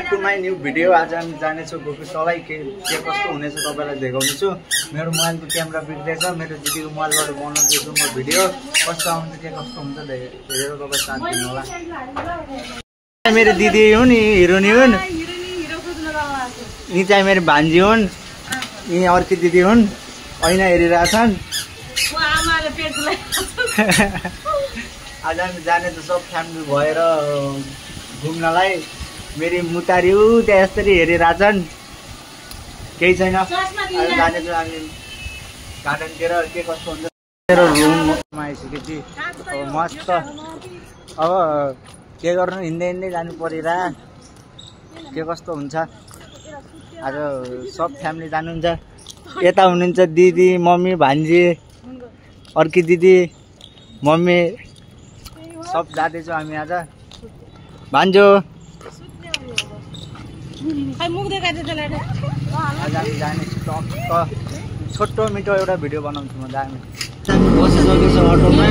Back to my new video. आज हामी जानेछौँ गोकुसलाई के कस्तो हुनेछ तपाईँलाई देखाउनेछु। मेरो मोबाइलको क्यामेरा बिग्रेछ, मेरो दिदीको मोबाइलबाट बनाउँदैछु म भिडियो। कस्तो आउँछ के कस्तो हुन्छ हेरेर तपाईँ साथ दिनु होला। मेरो दिदी हुन्, हिरोनी हुन्, यी चाहिँ मेरो भान्जी हुन्, यी अर्की दिदी हुन्, ऐना हेरिरहेछन्। आज हामी जानेछौँ सब फ्यामिली भएर घुम्नलाई। मेरी मुतारी त्यहाँ यसरी हेरिरहेछन्, केही छैन। जानेछौँ हामी गार्डनतिर के कस्तो हुन्छ। मेरो रुममा आइसकेपछि मस्त। अब के गर्नु, हिँड्दै हिँड्दै जानु परिरह के कस्तो हुन्छ। आज सब फ्यामिली जानुहुन्छ। यता हुनुहुन्छ दिदी, मम्मी, भान्जी, अर्की दिदी, मम्मी सब जाँदैछौँ हामी आज। भान्जो आज हामी जानेछु टक्क छोटो मिठो एउटा भिडियो बनाउँछु म। हामी बसिसकेको छ अटोमा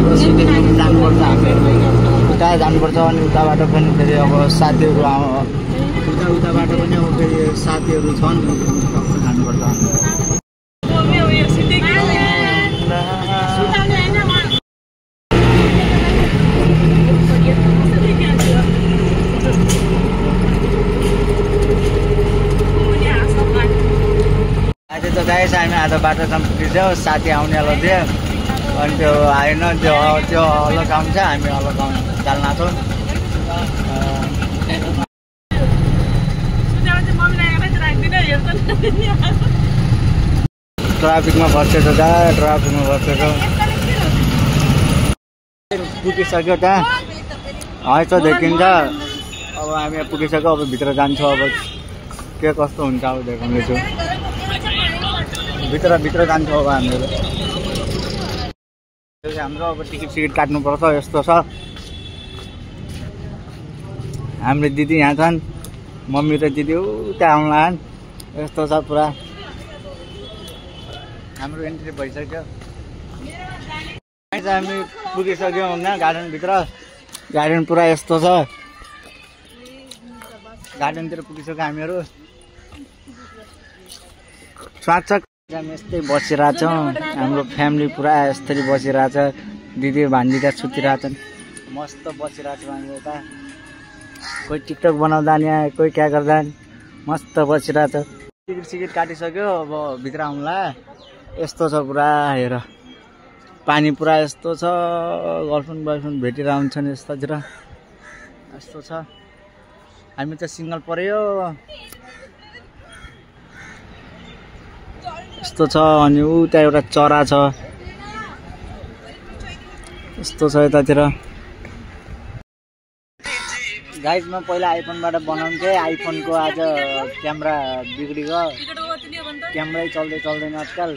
बसिसकेपछि जानुपर्छ हामीहरू। उता जानुपर्छ अनि उताबाट पनि फेरि अब साथीहरू उताबाट पनि अब फेरि साथीहरू छन्, टक्क जानुपर्छ हामी। गाइस हामी आधा बाटोसम्म पुगिसक्यो, साथी आउनेवाला थियो अनि त्यो आएन। त्यो अलग आउँछ, हामी अलग चाल्न छौँ। ट्राफिकमा फसेछ त, ट्राफिकमा फसेछ। पुगिसक्यो त, हैछ देखिन्छ। अब हामी पुगिसक्यो, अब भित्र जान्छौँ। अब के कस्तो हुन्छ अब देखाउनेछु। भित्र जान्छौँ अब हामीहरू। हाम्रो अब टिकट काट्नुपर्छ, यस्तो छ। हाम्रो दिदी यहाँ छन्, मम्मी र दिदी उता आउलान्, यस्तो छ पुरा। हाम्रो एन्ट्री भइसक्यो। हामी पुगिसक्यौँ होइन गार्डनभित्र। गार्डन पुरा यस्तो छ। गार्डनतिर पुगिसक्यो हामीहरू। स्वागत। हामी यस्तै बसिरहेछौँ, हाम्रो फ्यामिली पुरा यस्तरी बसिरहेछ। दिदी भान्जी त्यहाँ सुतिरहेछन्, मस्त बसिरहेछौँ हामी यता। कोही टिकटक बनाउँदा नि, कोही क्या गर्दा मस्त बसिरहेछ। टिकट काटिसक्यो, अब भित्र आउँला। यस्तो छ पुरा, हेर पानी पुरा यस्तो छ। गर्लफ्रेन्ड बोयफ्रेन्ड भेटेर आउँछन् यतातिर, यस्तो छ। हामी त सिङ्गल पर्यो यस्तो छ। अनि उता एउटा चरा छ, यस्तो छ यतातिर। गाइस म पहिला आइफोनबाट बनाउँथेँ, आइफोनको आज क्यामेरा बिग्रियो, क्यामेरै चल्दैन आजकल।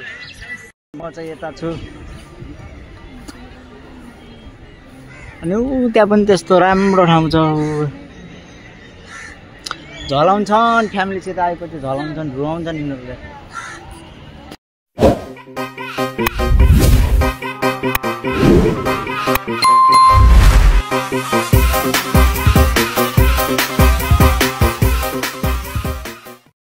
म चाहिँ यता छु। अनि त्यहाँ पनि त्यस्तो राम्रो ठाउँ छ। झलाउँछन्, फ्यामिलीसित आएपछि झलाउँछन्, रुवाउँछन् यिनीहरूले।